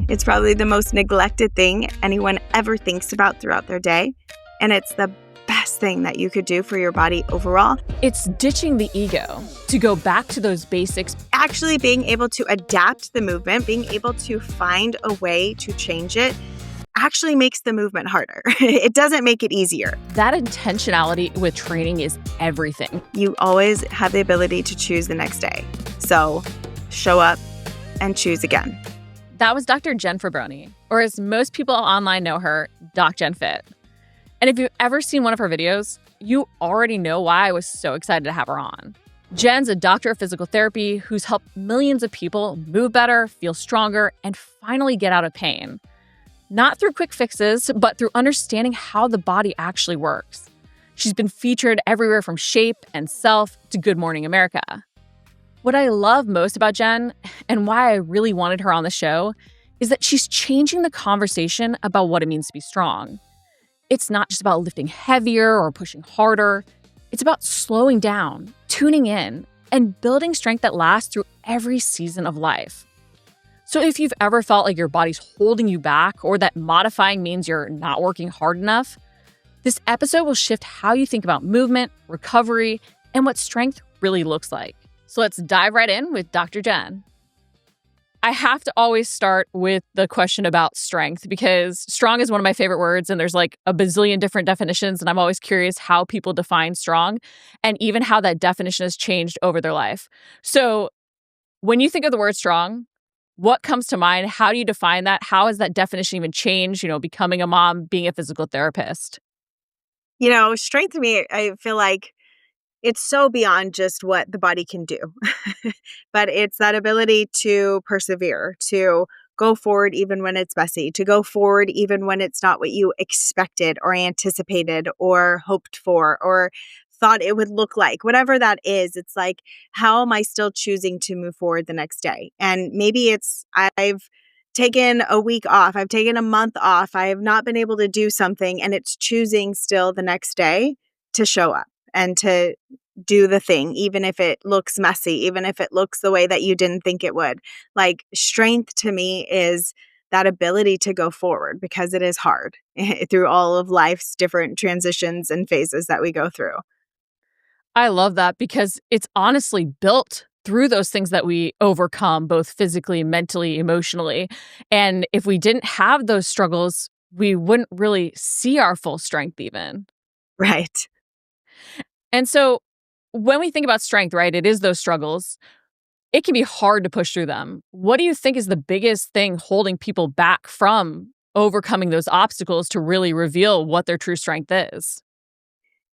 It's probably the most neglected thing anyone ever thinks about throughout their day. And it's the best thing that you could do for your body overall. It's ditching the ego to go back to those basics. Actually being able to adapt the movement, being able to find a way to change it, actually makes the movement harder. It doesn't make it easier. That intentionality with training is everything. You always have the ability to choose the next day. So show up and choose again. That was Dr. Jen Fabroni, or as most people online know her, Docjenfit. And if you've ever seen one of her videos, you already know why I was so excited to have her on. Jen's a doctor of physical therapy who's helped millions of people move better, feel stronger, and finally get out of pain. Not through quick fixes, but through understanding how the body actually works. She's been featured everywhere from Shape and Self to Good Morning America. What I love most about Jen, and why I really wanted her on the show, is that she's changing the conversation about what it means to be strong. It's not just about lifting heavier or pushing harder. It's about slowing down, tuning in, and building strength that lasts through every season of life. So if you've ever felt like your body's holding you back or that modifying means you're not working hard enough, this episode will shift how you think about movement, recovery, and what strength really looks like. So let's dive right in with Dr. Jen. I have to always start with the question about strength because strong is one of my favorite words and there's like a bazillion different definitions and I'm always curious how people define strong and even how that definition has changed over their life. So when you think of the word strong, what comes to mind? How do you define that? How has that definition even changed, becoming a mom, being a physical therapist? Strength to me, I feel like it's so beyond just what the body can do, but it's that ability to persevere, to go forward even when it's messy, to go forward even when it's not what you expected or anticipated or hoped for or thought it would look like. Whatever that is, it's like, how am I still choosing to move forward the next day? And maybe it's, I've taken a week off, I've taken a month off, I have not been able to do something, and it's choosing still the next day to show up and to do the thing, even if it looks messy, even if it looks the way that you didn't think it would. Like, strength to me is that ability to go forward because it is hard through all of life's different transitions and phases that we go through. I love that because it's honestly built through those things that we overcome, both physically, mentally, emotionally. And if we didn't have those struggles, we wouldn't really see our full strength even. Right. And so when we think about strength, right, it is those struggles. It can be hard to push through them. What do you think is the biggest thing holding people back from overcoming those obstacles to really reveal what their true strength is?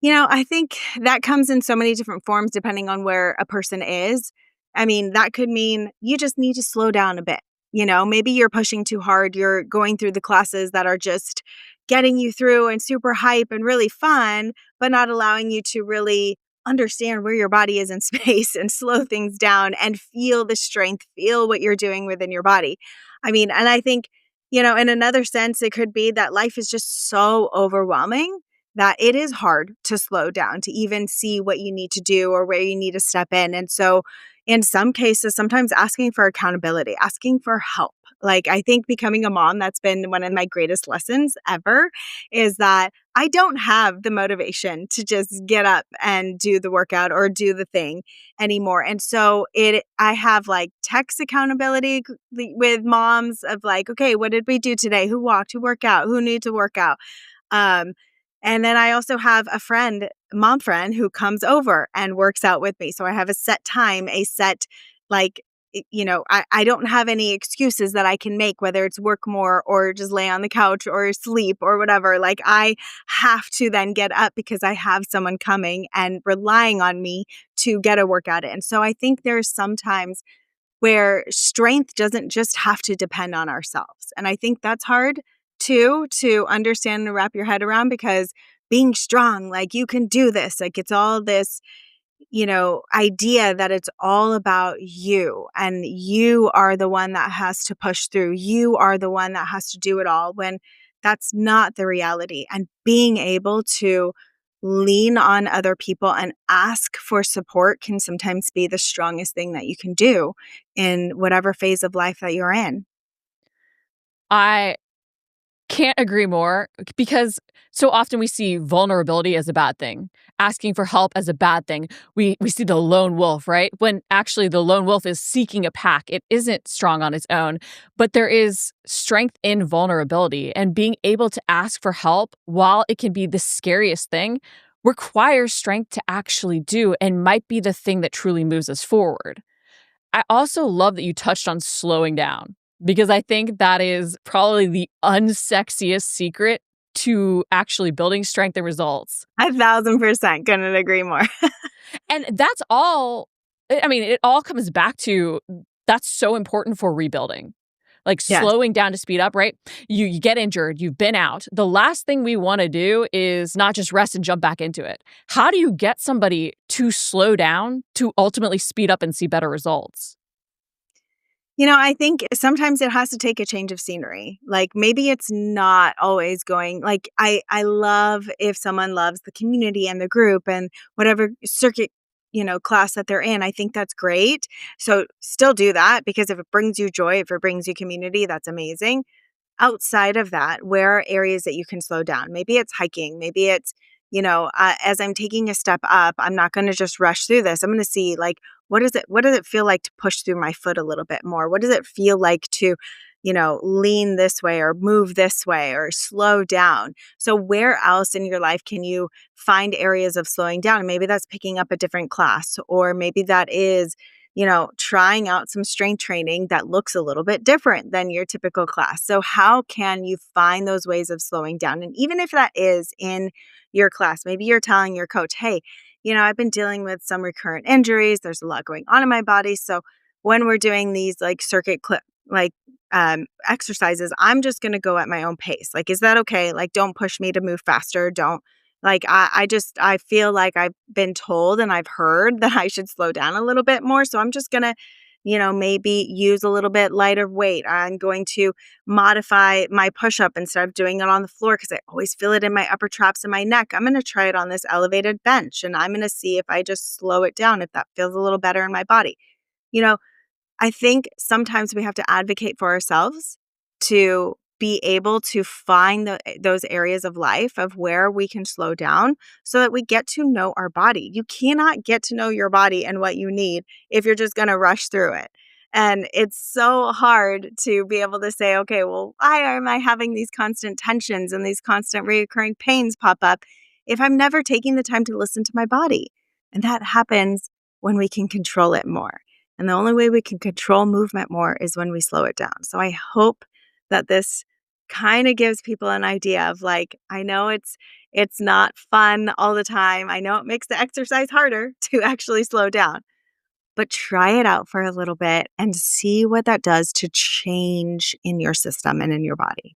I think that comes in so many different forms depending on where a person is. I mean, that could mean you just need to slow down a bit. Maybe you're pushing too hard. You're going through the classes that are just getting you through and super hype and really fun, but not allowing you to really understand where your body is in space and slow things down and feel the strength, feel what you're doing within your body. I mean, and I think, in another sense, it could be that life is just so overwhelming that it is hard to slow down, to even see what you need to do or where you need to step in. And so in some cases, sometimes asking for accountability, asking for help. Like, I think becoming a mom, that's been one of my greatest lessons ever, is that I don't have the motivation to just get up and do the workout or do the thing anymore. And so I have like text accountability with moms of like, okay, what did we do today? Who walked? Who worked out? Who needs to work out? And then I also have a mom friend who comes over and works out with me. So I have a set time, I don't have any excuses that I can make, whether it's work more or just lay on the couch or sleep or whatever. Like, I have to then get up because I have someone coming and relying on me to get a workout in. So I think there's sometimes where strength doesn't just have to depend on ourselves. And I think that's hard too, to understand and wrap your head around, because being strong, like, you can do this, like, it's all this, idea that it's all about you and you are the one that has to push through. You are the one that has to do it all, when that's not the reality. And being able to lean on other people and ask for support can sometimes be the strongest thing that you can do in whatever phase of life that you're in. I can't agree more because so often we see vulnerability as a bad thing, asking for help as a bad thing. We see the lone wolf, right? When actually the lone wolf is seeking a pack. It isn't strong on its own, but there is strength in vulnerability, and being able to ask for help, while it can be the scariest thing, requires strength to actually do and might be the thing that truly moves us forward. I also love that you touched on slowing down because I think that is probably the unsexiest secret to actually building strength and results. 1,000% couldn't agree more. And that's all, I mean, it all comes back to that's so important for rebuilding. Like Yes. slowing down to speed up, right? You get injured, you've been out. The last thing we want to do is not just rest and jump back into it. How do you get somebody to slow down to ultimately speed up and see better results? I think sometimes it has to take a change of scenery. Like maybe it's not always going like I love if someone loves the community and the group and whatever circuit, class that they're in. I think that's great. So still do that because if it brings you joy, if it brings you community, that's amazing. Outside of that, where are areas that you can slow down? Maybe it's hiking. Maybe it's, as I'm taking a step up, I'm not going to just rush through this. I'm going to see like, what does it feel like to push through my foot a little bit more? What does it feel like to, lean this way or move this way or slow down? So where else in your life can you find areas of slowing down? And maybe that's picking up a different class, or maybe that is, trying out some strength training that looks a little bit different than your typical class. So, how can you find those ways of slowing down? And even if that is in your class, maybe you're telling your coach, hey, I've been dealing with some recurrent injuries. There's a lot going on in my body. So, when we're doing these like circuit clip, like exercises, I'm just going to go at my own pace. Like, is that okay? Like, don't push me to move faster. Don't like, I feel like I've been told and I've heard that I should slow down a little bit more. So I'm just going to, maybe use a little bit lighter weight. I'm going to modify my push up instead of doing it on the floor because I always feel it in my upper traps and my neck. I'm going to try it on this elevated bench and I'm going to see if I just slow it down, if that feels a little better in my body. You know, I think sometimes we have to advocate for ourselves to be able to find those areas of life of where we can slow down so that we get to know our body. You cannot get to know your body and what you need if you're just going to rush through it. And it's so hard to be able to say, okay, well, why am I having these constant tensions and these constant reoccurring pains pop up if I'm never taking the time to listen to my body? And that happens when we can control it more. And the only way we can control movement more is when we slow it down. So I hope that this kind of gives people an idea of like, I know it's not fun all the time. I know it makes the exercise harder to actually slow down, but try it out for a little bit and see what that does to change in your system and in your body.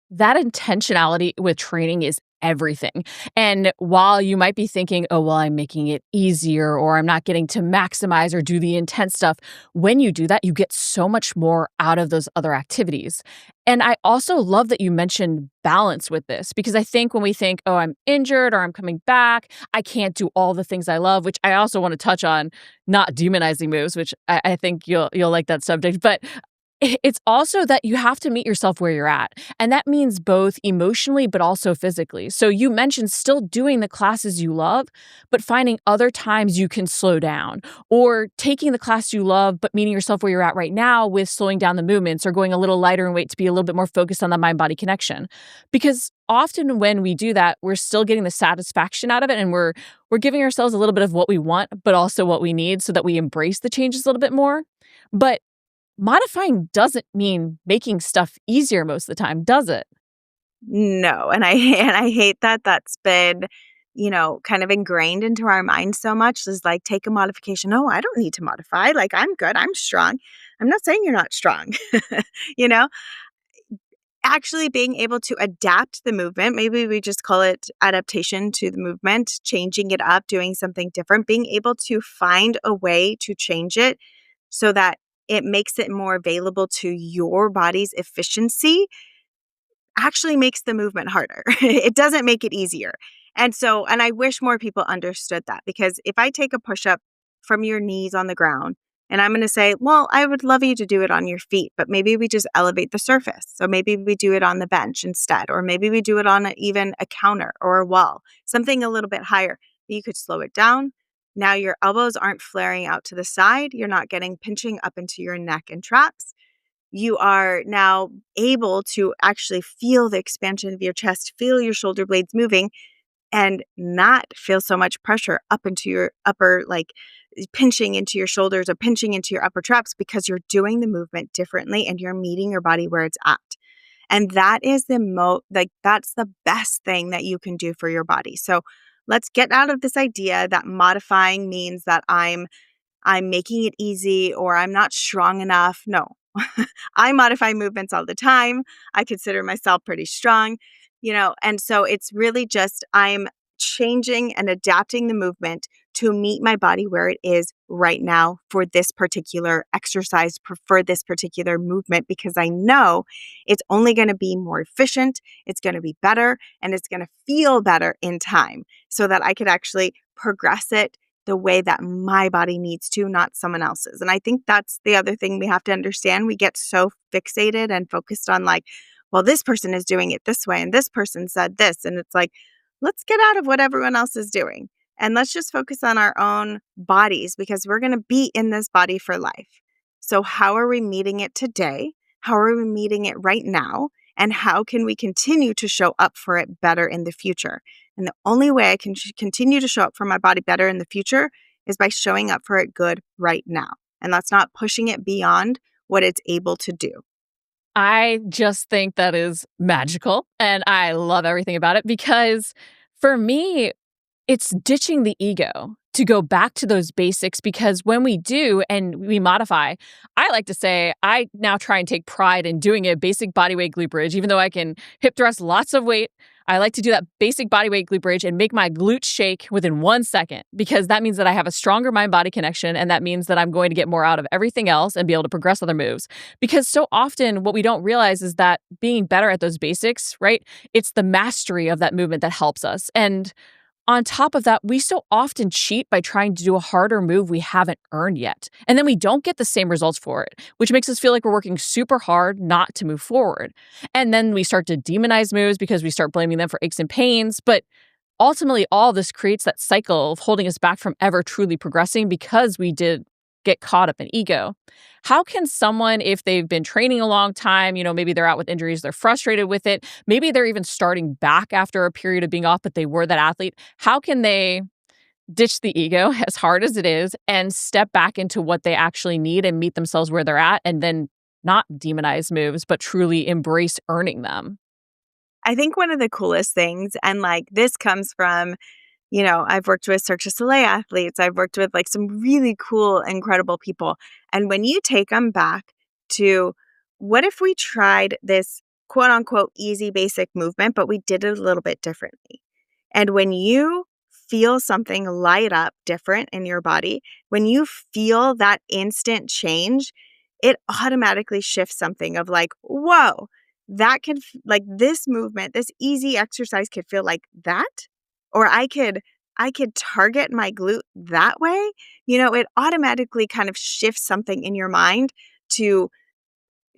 That intentionality with training is everything. And while you might be thinking, oh, well, I'm making it easier or I'm not getting to maximize or do the intense stuff, when you do that, you get so much more out of those other activities. And I also love that you mentioned balance with this because I think when we think, oh, I'm injured or I'm coming back, I can't do all the things I love, which I also want to touch on, not demonizing moves, which I think you'll like that subject. But it's also that you have to meet yourself where you're at. And that means both emotionally, but also physically. So you mentioned still doing the classes you love, but finding other times you can slow down or taking the class you love, but meeting yourself where you're at right now with slowing down the movements or going a little lighter in weight to be a little bit more focused on the mind-body connection. Because often when we do that, we're still getting the satisfaction out of it and we're giving ourselves a little bit of what we want, but also what we need so that we embrace the changes a little bit more. But modifying doesn't mean making stuff easier most of the time, does it? No, and I hate that that's been, kind of ingrained into our mind so much is like take a modification. No, I don't need to modify. Like I'm good. I'm strong. I'm not saying you're not strong. you know, Actually being able to adapt the movement, maybe we just call it adaptation to the movement, changing it up, doing something different, being able to find a way to change it so that it makes it more available to your body's efficiency actually makes the movement harder. It doesn't make it easier. And I wish more people understood that because if I take a push up from your knees on the ground, And I'm going to say, well, I would love you to do it on your feet, but maybe we just elevate the surface. So maybe we do it on the bench instead, or maybe we do it on even a counter or a wall, something a little bit higher. You could slow it down. Now your elbows aren't flaring out to the side. You're not getting pinching up into your neck and traps. You are now able to actually feel the expansion of your chest, feel your shoulder blades moving, and not feel so much pressure up into your upper, like pinching into your shoulders or pinching into your upper traps, because you're doing the movement differently and you're meeting your body where it's at. And that is that's the best thing that you can do for your body. So let's get out of this idea that modifying means that I'm making it easy or I'm not strong enough. No, I modify movements all the time. I consider myself pretty strong, and so it's really just I'm changing and adapting the movement to meet my body where it is right now for this particular exercise, for this particular movement, because I know it's only going to be more efficient, it's going to be better, and it's going to feel better in time so that I could actually progress it the way that my body needs to, not someone else's. And I think that's the other thing we have to understand. We get so fixated and focused on like, well, this person is doing it this way and this person said this. And it's like, let's get out of what everyone else is doing and let's just focus on our own bodies because we're going to be in this body for life. So how are we meeting it today? How are we meeting it right now? And how can we continue to show up for it better in the future? And the only way I can continue to show up for my body better in the future is by showing up for it good right now. And that's not pushing it beyond what it's able to do. I just think that is magical and I love everything about it because for me, it's ditching the ego to go back to those basics because when we do and we modify, I like to say I now try and take pride in doing a basic bodyweight glute bridge, even though I can hip thrust lots of weight. I like to do that basic bodyweight glute bridge and make my glutes shake within 1 second because that means that I have a stronger mind-body connection and that means that I'm going to get more out of everything else and be able to progress other moves. Because so often what we don't realize is that being better at those basics, right? It's the mastery of that movement that helps us. And on top of that, we so often cheat by trying to do a harder move we haven't earned yet. And then we don't get the same results for it, which makes us feel like we're working super hard not to move forward. And then we start to demonize moves because we start blaming them for aches and pains. But ultimately, all this creates that cycle of holding us back from ever truly progressing because we did get caught up in ego. How can someone, if they've been training a long time, maybe they're out with injuries, they're frustrated with it, maybe they're even starting back after a period of being off, but they were that athlete, how can they ditch the ego as hard as it is and step back into what they actually need and meet themselves where they're at and then not demonize moves, but truly embrace earning them? I think one of the coolest things, and like this comes from I've worked with Cirque du Soleil athletes. I've worked with like some really cool, incredible people. And when you take them back to what if we tried this quote unquote easy basic movement, but we did it a little bit differently. And when you feel something light up different in your body, when you feel that instant change, it automatically shifts something of like, whoa, that could like this movement, this easy exercise could feel like that. Or I could target my glute that way. It automatically kind of shifts something in your mind to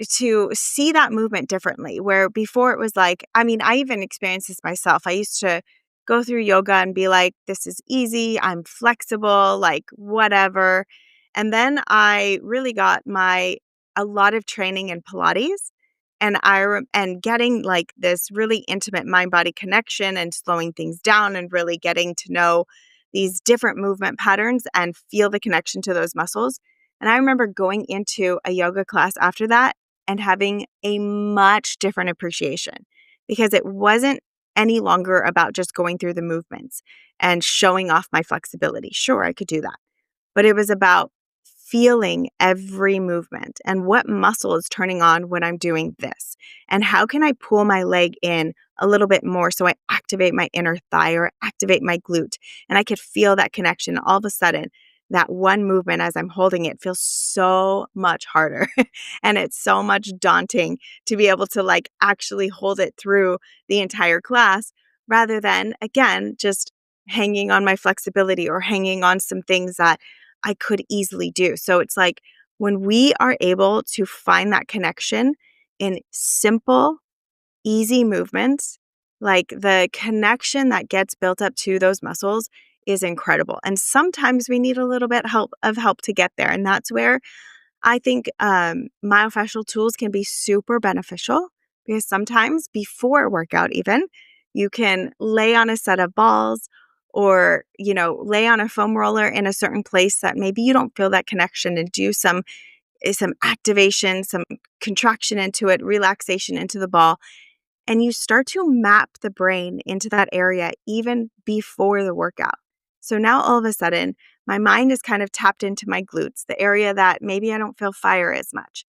see that movement differently. Where before it was like, I mean, I even experienced this myself. I used to go through yoga and be like, this is easy, I'm flexible, like whatever. And then I really got a lot of training in Pilates and getting like this really intimate mind body connection and slowing things down and really getting to know these different movement patterns and feel the connection to those muscles. And I remember going into a yoga class after that and having a much different appreciation because it wasn't any longer about just going through the movements and showing off my flexibility. Sure, I could do that. But it was about feeling every movement and what muscle is turning on when I'm doing this. And how can I pull my leg in a little bit more so I activate my inner thigh or activate my glute and I could feel that connection. All of a sudden, that one movement as I'm holding it feels so much harder and it's so much daunting to be able to like actually hold it through the entire class rather than, again, just hanging on my flexibility or hanging on some things that I could easily do. So it's like when we are able to find that connection in simple, easy movements, like the connection that gets built up to those muscles is incredible. And sometimes we need a little bit of help to get there. And that's where I think myofascial tools can be super beneficial because sometimes before a workout, even you can lay on a set of balls or, lay on a foam roller in a certain place that maybe you don't feel that connection and do some activation, some contraction into it, relaxation into the ball. And you start to map the brain into that area even before the workout. So now all of a sudden, my mind is kind of tapped into my glutes, the area that maybe I don't feel fire as much.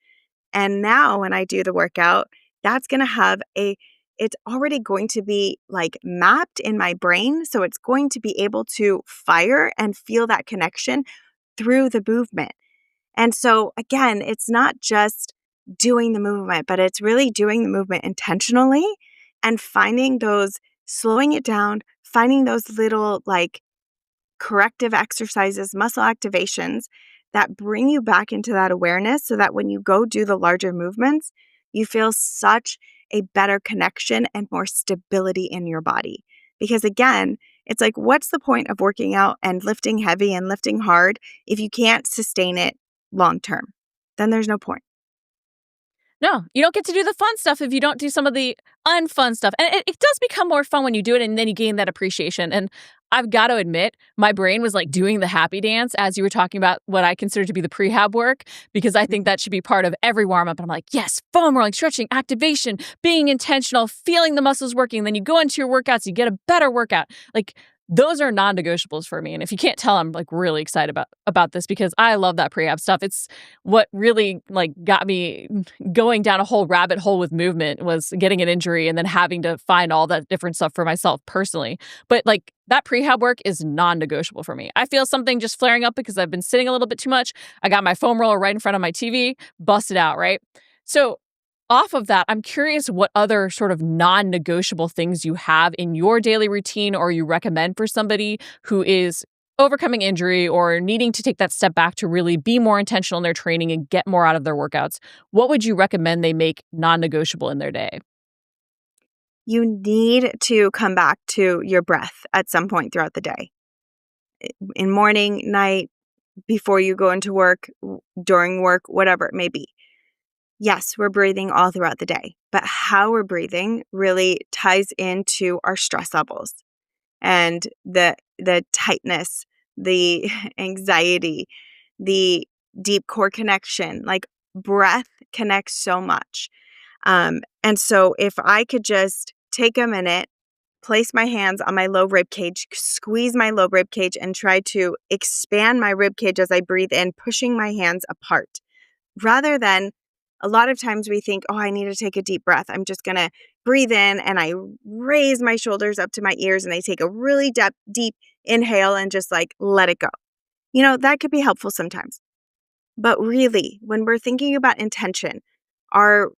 And now when I do the workout, that's going to it's already going to be like mapped in my brain. So it's going to be able to fire and feel that connection through the movement. And so again, it's not just doing the movement, but it's really doing the movement intentionally and slowing it down, finding those little like corrective exercises, muscle activations that bring you back into that awareness so that when you go do the larger movements, you feel such a better connection and more stability in your body. Because again, it's like, what's the point of working out and lifting heavy and lifting hard if you can't sustain it long term? Then there's no point. No, you don't get to do the fun stuff if you don't do some of the unfun stuff. And it does become more fun when you do it and then you gain that appreciation. And I've got to admit, my brain was like doing the happy dance as you were talking about what I consider to be the prehab work, because I think that should be part of every warm up. And I'm like, yes, foam rolling, stretching, activation, being intentional, feeling the muscles working. Then you go into your workouts, you get a better workout. Like, those are non-negotiables for me. And if you can't tell, I'm like really excited about this because I love that prehab stuff. It's what really like got me going down a whole rabbit hole with movement, was getting an injury and then having to find all that different stuff for myself personally. But like that prehab work is non-negotiable for me. I feel something just flaring up because I've been sitting a little bit too much. I got my foam roller right in front of my TV, busted out, right? So off of that, I'm curious what other sort of non-negotiable things you have in your daily routine or you recommend for somebody who is overcoming injury or needing to take that step back to really be more intentional in their training and get more out of their workouts. What would you recommend they make non-negotiable in their day? You need to come back to your breath at some point throughout the day. In morning, night, before you go into work, during work, whatever it may be. Yes, we're breathing all throughout the day, but how we're breathing really ties into our stress levels and the tightness, the anxiety, the deep core connection. Like breath connects so much. And so if I could just take a minute, place my hands on my low rib cage, squeeze my low rib cage, and try to expand my rib cage as I breathe in, pushing my hands apart, rather than a lot of times we think, oh, I need to take a deep breath. I'm just going to breathe in and I raise my shoulders up to my ears and I take a really deep inhale and just like let it go. That could be helpful sometimes. But really, when we're thinking about intention, our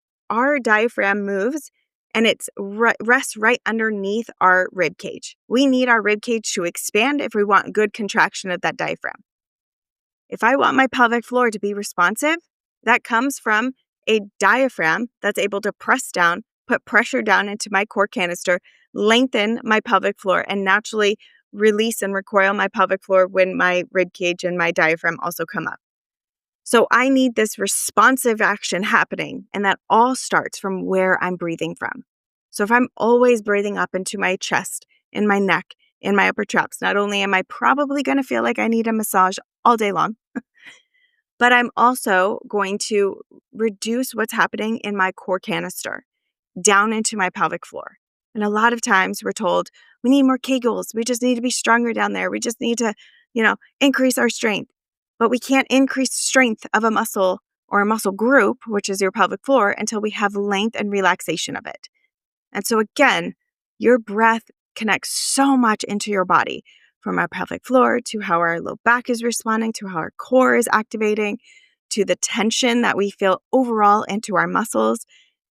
diaphragm moves and it's rests right underneath our rib cage. We need our rib cage to expand if we want good contraction of that diaphragm. If I want my pelvic floor to be responsive, that comes from a diaphragm that's able to press down, put pressure down into my core canister, lengthen my pelvic floor, and naturally release and recoil my pelvic floor when my rib cage and my diaphragm also come up. So I need this responsive action happening, and that all starts from where I'm breathing from. So if I'm always breathing up into my chest, in my neck, in my upper traps, not only am I probably going to feel like I need a massage all day long, but I'm also going to reduce what's happening in my core canister down into my pelvic floor. And a lot of times we're told we need more Kegels. We just need to be stronger down there. We just need to, increase our strength. But we can't increase strength of a muscle or a muscle group, which is your pelvic floor, until we have length and relaxation of it. And so again, your breath connects so much into your body, from our pelvic floor to how our low back is responding, to how our core is activating, to the tension that we feel overall into our muscles.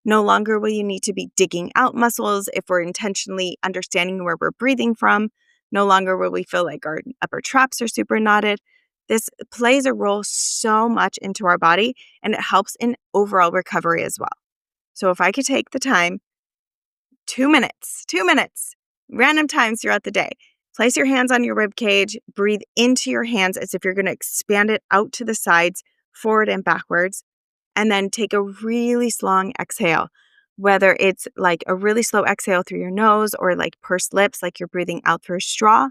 No longer will you need to be digging out muscles if we're intentionally understanding where we're breathing from. No longer will we feel like our upper traps are super knotted. This plays a role so much into our body, and it helps in overall recovery as well. So if I could take the time, 2 minutes, random times throughout the day, place your hands on your rib cage, breathe into your hands as if you're going to expand it out to the sides, forward and backwards, and then take a really long exhale, whether it's like a really slow exhale through your nose or like pursed lips, like you're breathing out through a straw.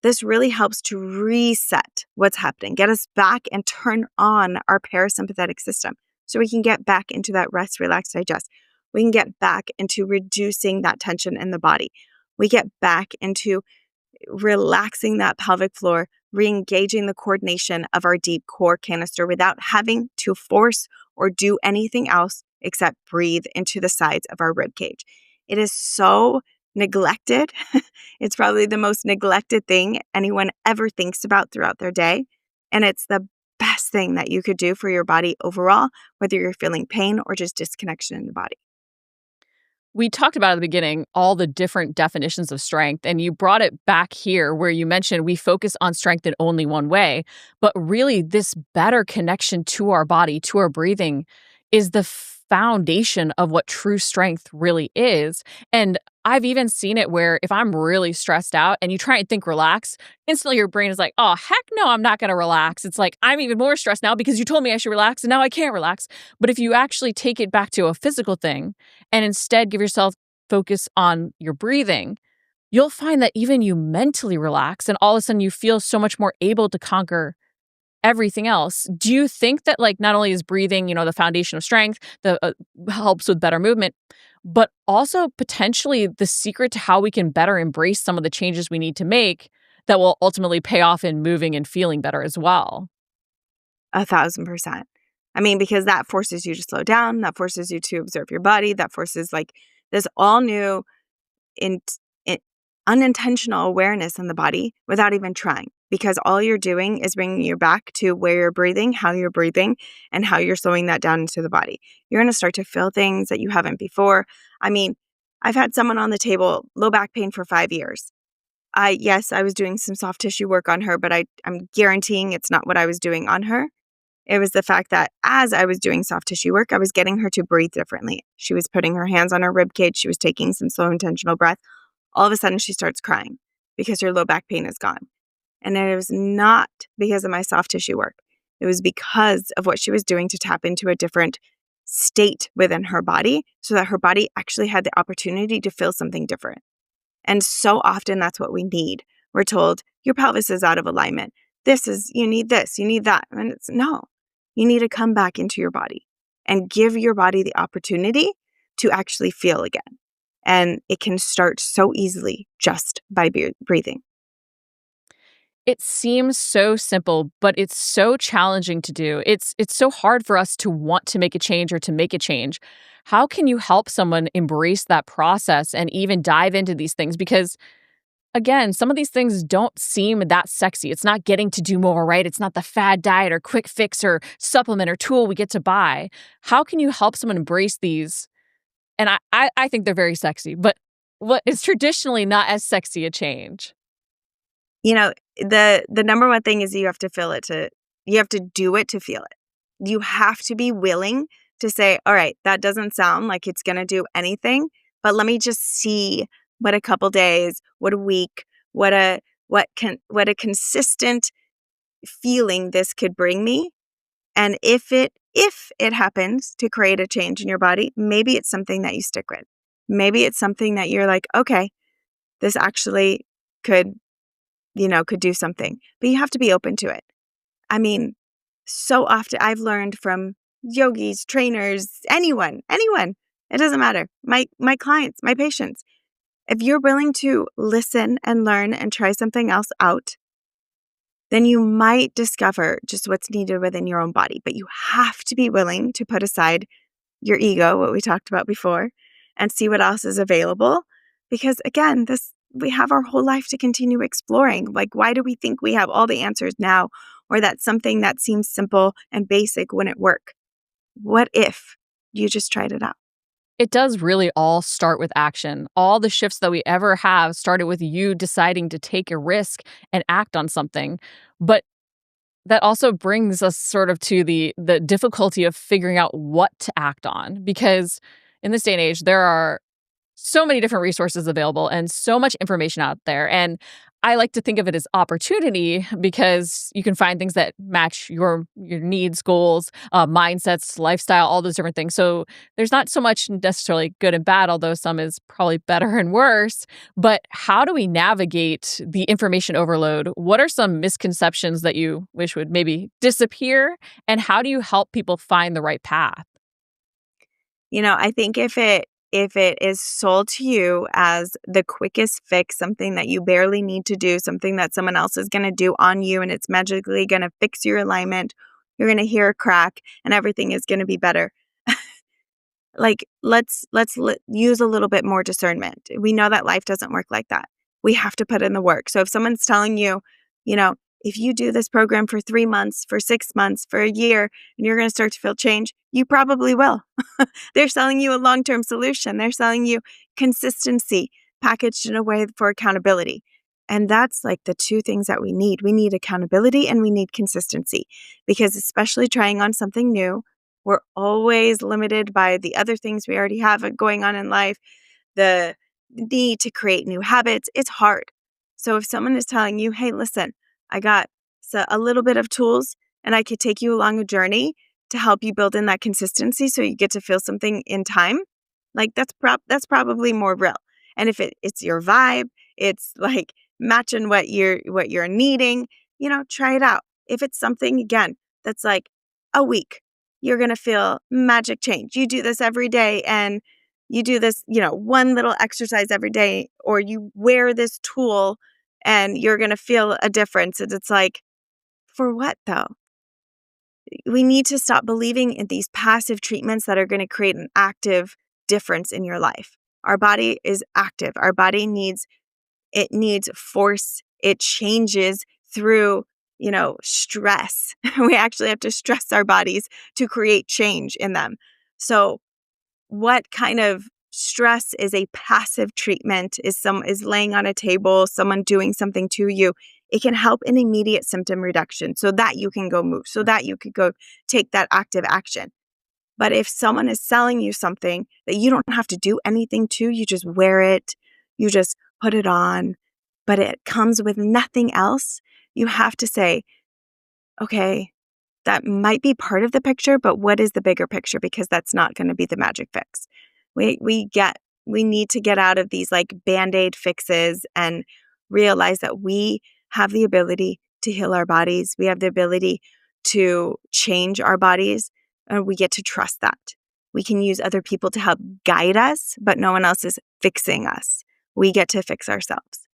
This really helps to reset what's happening, get us back and turn on our parasympathetic system so we can get back into that rest, relax, digest. We can get back into reducing that tension in the body. We get back into relaxing that pelvic floor, re-engaging the coordination of our deep core canister without having to force or do anything else except breathe into the sides of our rib cage. It is so neglected. It's probably the most neglected thing anyone ever thinks about throughout their day. And it's the best thing that you could do for your body overall, whether you're feeling pain or just disconnection in the body. We talked about at the beginning all the different definitions of strength, and you brought it back here where you mentioned we focus on strength in only one way. But really, this better connection to our body, to our breathing, is the foundation of what true strength really is. And I've even seen it where if I'm really stressed out and you try and think relax, instantly your brain is like, oh, heck no, I'm not going to relax. It's like, I'm even more stressed now because you told me I should relax and now I can't relax. But if you actually take it back to a physical thing and instead give yourself focus on your breathing, you'll find that even you mentally relax and all of a sudden you feel so much more able to conquer everything else. Do you think that like not only is breathing, the foundation of strength, that helps with better movement, but also potentially the secret to how we can better embrace some of the changes we need to make that will ultimately pay off in moving and feeling better as well? 1,000%. I mean, because that forces you to slow down, that forces you to observe your body, that forces like this all new in, unintentional awareness in the body without even trying. Because all you're doing is bringing you back to where you're breathing, and how you're slowing that down into the body. You're going to start to feel things that you haven't before. I mean, I've had someone on the table, low back pain for 5 years. Yes, I was doing some soft tissue work on her, but I'm guaranteeing it's not what I was doing on her. It was the fact that as I was doing soft tissue work, I was getting her to breathe differently. She was putting her hands on her rib cage. She was taking some slow, intentional breath. All of a sudden, she starts crying because her low back pain is gone. And it was not because of my soft tissue work. It was because of what she was doing to tap into a different state within her body so that her body actually had the opportunity to feel something different. And so often that's what we need. We're told your pelvis is out of alignment. You need this, you need that. And it's no, you need to come back into your body and give your body the opportunity to actually feel again. And it can start so easily just by breathing. It seems so simple, but it's so challenging to do. It's so hard for us to want to make a change or to make a change. How can you help someone embrace that process and even dive into these things? Because again, some of these things don't seem that sexy. It's not getting to do more, right? It's not the fad diet or quick fix or supplement or tool we get to buy. How can you help someone embrace these? And I think they're very sexy, but what is traditionally not as sexy a change? The number one thing is you have to you have to do it to feel it. You have to be willing to say, all right, that doesn't sound like it's going to do anything, but let me just see what a couple days, what a week, what a consistent feeling this could bring me. And if it happens to create a change in your body, maybe it's something that you stick with. Maybe it's something that you're like, okay, this actually could do something, but you have to be open to it. I mean, so often I've learned from yogis, trainers, anyone, it doesn't matter. My clients, my patients, if you're willing to listen and learn and try something else out, then you might discover just what's needed within your own body. But you have to be willing to put aside your ego, what we talked about before, and see what else is available. Because again, we have our whole life to continue exploring. Like, why do we think we have all the answers now, or that something that seems simple and basic wouldn't work? What if you just tried it out? It does really all start with action. All the shifts that we ever have started with you deciding to take a risk and act on something. But that also brings us sort of to the difficulty of figuring out what to act on, because in this day and age, there are so many different resources available and so much information out there. And I like to think of it as opportunity because you can find things that match your needs, goals, mindsets, lifestyle, all those different things. So there's not so much necessarily good and bad, although some is probably better and worse. But how do we navigate the information overload? What are some misconceptions that you wish would maybe disappear? And how do you help people find the right path? I think if it is sold to you as the quickest fix, something that you barely need to do, something that someone else is going to do on you and it's magically going to fix your alignment, you're going to hear a crack and everything is going to be better. Like let's use a little bit more discernment. We know that life doesn't work like that. We have to put in the work. So if someone's telling you, you know, if you do this program for 3 months, for 6 months, for a year, and you're going to start to feel change, you probably will. They're selling you a long-term solution. They're selling you consistency packaged in a way for accountability. And that's like the two things that we need. We need accountability and we need consistency, because especially trying on something new, we're always limited by the other things we already have going on in life, the need to create new habits. It's hard. So if someone is telling you, hey, listen, I got a little bit of tools and I could take you along a journey to help you build in that consistency so you get to feel something in time, like that's probably more real. And if it's your vibe, it's like matching what you're needing, try it out. If it's something, again, that's like a week, you're going to feel magic change. You do this every day and you do this, one little exercise every day, or you wear this tool and you're going to feel a difference. And it's like, for what though? We need to stop believing in these passive treatments that are going to create an active difference in your life. Our body is active. Our body needs force. It changes through, stress. We actually have to stress our bodies to create change in them. So what kind of stress is a passive treatment? Is laying on a table, someone doing something to you. It can help in immediate symptom reduction so that you can go move, so that you could go take that active action. But if someone is selling you something that you don't have to do anything to, you just wear it, you just put it on, but it comes with nothing else, you have to say, okay, that might be part of the picture, but what is the bigger picture? Because that's not going to be the magic fix. We need to get out of these like Band-Aid fixes and realize that we have the ability to heal our bodies. We have the ability to change our bodies, and we get to trust that. We can use other people to help guide us, but no one else is fixing us. We get to fix ourselves.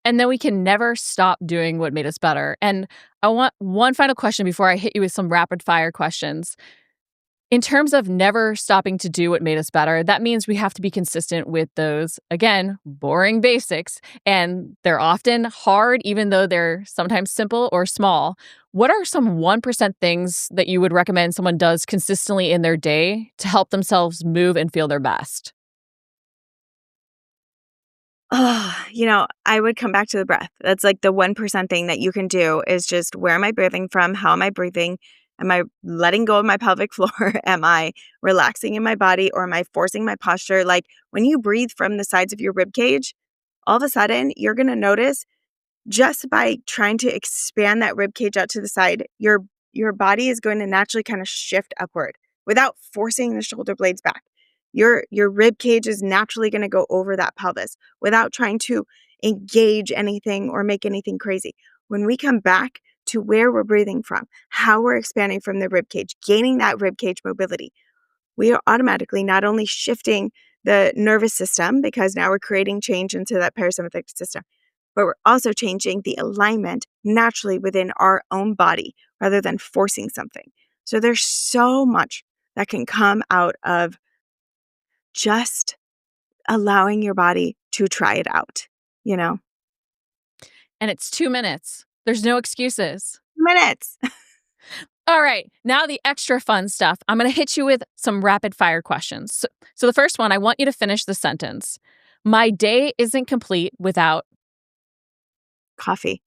And then we can never stop doing what made us better. And I want one final question before I hit you with some rapid fire questions. In terms of never stopping to do what made us better, that means we have to be consistent with those, again, boring basics. And they're often hard, even though they're sometimes simple or small. What are some 1% things that you would recommend someone does consistently in their day to help themselves move and feel their best? Oh, I would come back to the breath. That's like the 1% thing that you can do is just, where am I breathing from? How am I breathing? Am I letting go of my pelvic floor? Am I relaxing in my body, or am I forcing my posture? Like when you breathe from the sides of your rib cage, all of a sudden you're going to notice, just by trying to expand that rib cage out to the side, your body is going to naturally kind of shift upward without forcing the shoulder blades back. Your rib cage is naturally going to go over that pelvis without trying to engage anything or make anything crazy. When we come back to where we're breathing from, how we're expanding from the rib cage, gaining that rib cage mobility, we are automatically not only shifting the nervous system, because now we're creating change into that parasympathetic system, but we're also changing the alignment naturally within our own body rather than forcing something. So there's so much that can come out of just allowing your body to try it out, you know? And it's 2 minutes. There's no excuses. Minutes. All right, now the extra fun stuff. I'm going to hit you with some rapid fire questions. So the first one, I want you to finish the sentence. My day isn't complete without. Coffee.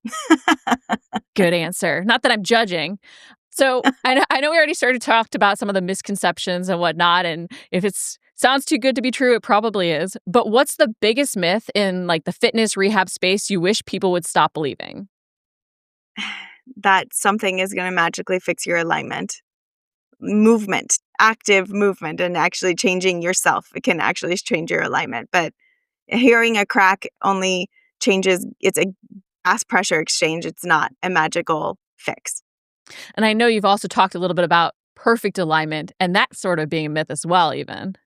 Good answer. Not that I'm judging. So I know we already started talked about some of the misconceptions and whatnot, and if it's sounds too good to be true, it probably is. But what's the biggest myth in like the fitness rehab space you wish people would stop believing? That something is going to magically fix your alignment. Movement, active movement, and actually changing yourself. It can actually change your alignment. But hearing a crack only changes, it's a gas pressure exchange. It's not a magical fix. And I know you've also talked a little bit about perfect alignment and that sort of being a myth as well, even.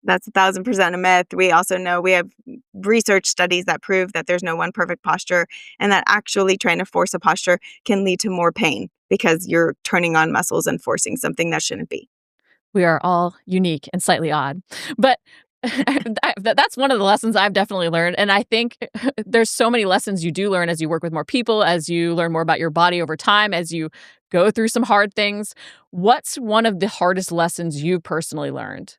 That's 1,000% a myth. We also know we have research studies that prove that there's no one perfect posture and that actually trying to force a posture can lead to more pain because you're turning on muscles and forcing something that shouldn't be. We are all unique and slightly odd. But that's one of the lessons I've definitely learned. And I think there's so many lessons you do learn as you work with more people, as you learn more about your body over time, as you go through some hard things. What's one of the hardest lessons you personally learned?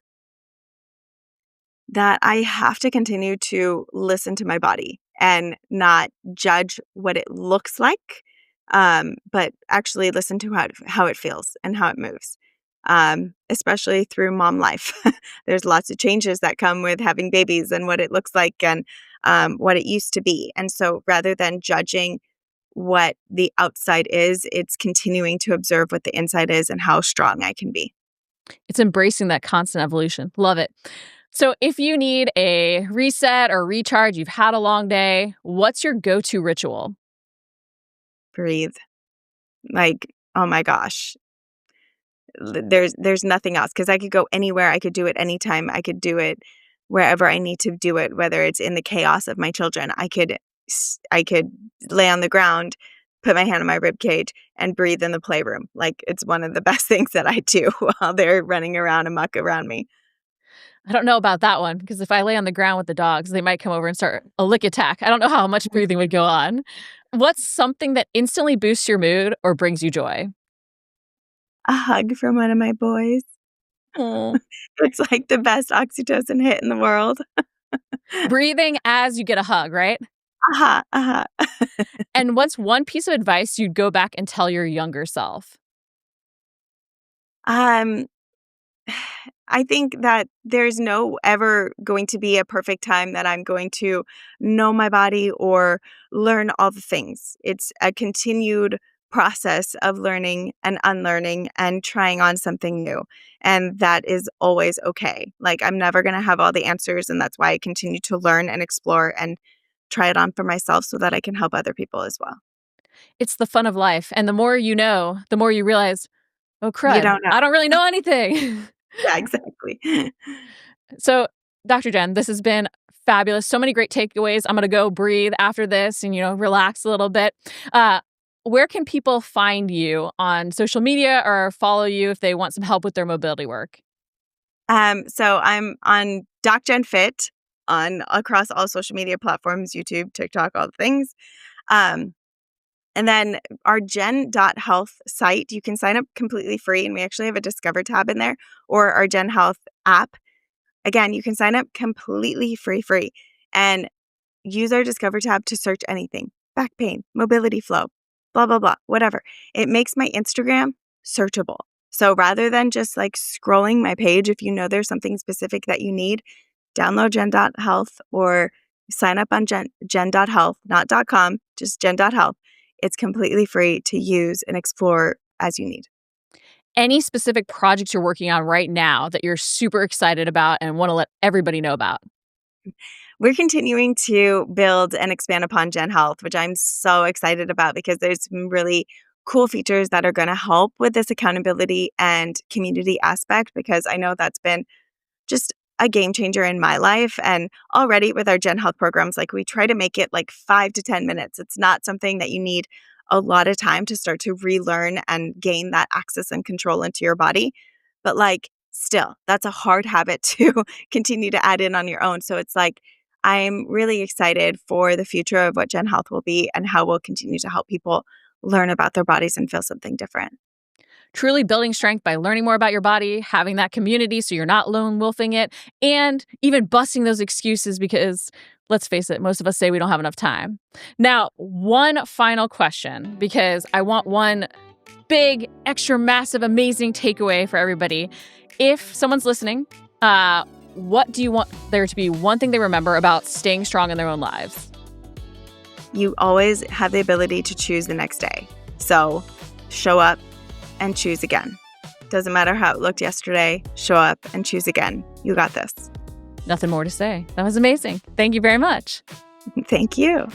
That I have to continue to listen to my body and not judge what it looks like, but actually listen to how it feels and how it moves, especially through mom life. There's lots of changes that come with having babies and what it looks like and what it used to be. And so rather than judging what the outside is, it's continuing to observe what the inside is and how strong I can be. It's embracing that constant evolution. Love it. So, if you need a reset or recharge, you've had a long day, what's your go to ritual? Breathe. Like, oh my gosh, there's nothing else because I could go anywhere. I could do it anytime. I could do it wherever I need to do it, whether it's in the chaos of my children. I could lay on the ground, put my hand on my rib cage, and breathe in the playroom. Like it's one of the best things that I do while they're running around amok around me. I don't know about that one because if I lay on the ground with the dogs, they might come over and start a lick attack. I don't know how much breathing would go on. What's something that instantly boosts your mood or brings you joy? A hug from one of my boys. Oh. It's like the best oxytocin hit in the world. Breathing as you get a hug, right? Aha, aha. And what's one piece of advice you'd go back and tell your younger self? Um, I think that there's no ever going to be a perfect time that I'm going to know my body or learn all the things. It's a continued process of learning and unlearning and trying on something new. And that is always okay. Like, I'm never going to have all the answers. And that's why I continue to learn and explore and try it on for myself so that I can help other people as well. It's the fun of life. And the more you know, the more you realize, oh, You crud, don't know. I don't really know anything. Yeah, exactly. So, Dr. Jen, this has been fabulous. So many great takeaways. I'm going to go breathe after this and, relax a little bit. Uh, where can people find you on social media or follow you if they want some help with their mobility work? So I'm on Docjenfit on across all social media platforms, YouTube, TikTok, all the things. Um, and then our gen.health site, you can sign up completely free. And we actually have a Discover tab in there or our Gen Health app. Again, you can sign up completely free and use our Discover tab to search anything, back pain, mobility flow, blah, blah, blah, whatever. It makes my Instagram searchable. So rather than just like scrolling my page, if you know there's something specific that you need, download gen.health or sign up on gen.health, not .com, just gen.health. It's completely free to use and explore as you need. Any specific projects you're working on right now that you're super excited about and want to let everybody know about? We're continuing to build and expand upon Gen Health, which I'm so excited about because there's some really cool features that are going to help with this accountability and community aspect because I know that's been just a game changer in my life. And already with our Gen Health programs, like we try to make it like 5 to 10 minutes. It's not something that you need a lot of time to start to relearn and gain that access and control into your body. But like still, that's a hard habit to continue to add in on your own. So it's like, I'm really excited for the future of what Gen Health will be and how we'll continue to help people learn about their bodies and feel something different. truly building strength by learning more about your body, having that community so you're not lone wolfing it, and even busting those excuses because, let's face it, most of us say we don't have enough time. Now, one final question, because I want one big, extra massive, amazing takeaway for everybody. If someone's listening, what do you want there to be one thing they remember about staying strong in their own lives? You always have the ability to choose the next day. So show up and choose again. Doesn't matter how it looked yesterday, show up and choose again. You got this. Nothing more to say. That was amazing. Thank you very much. Thank you.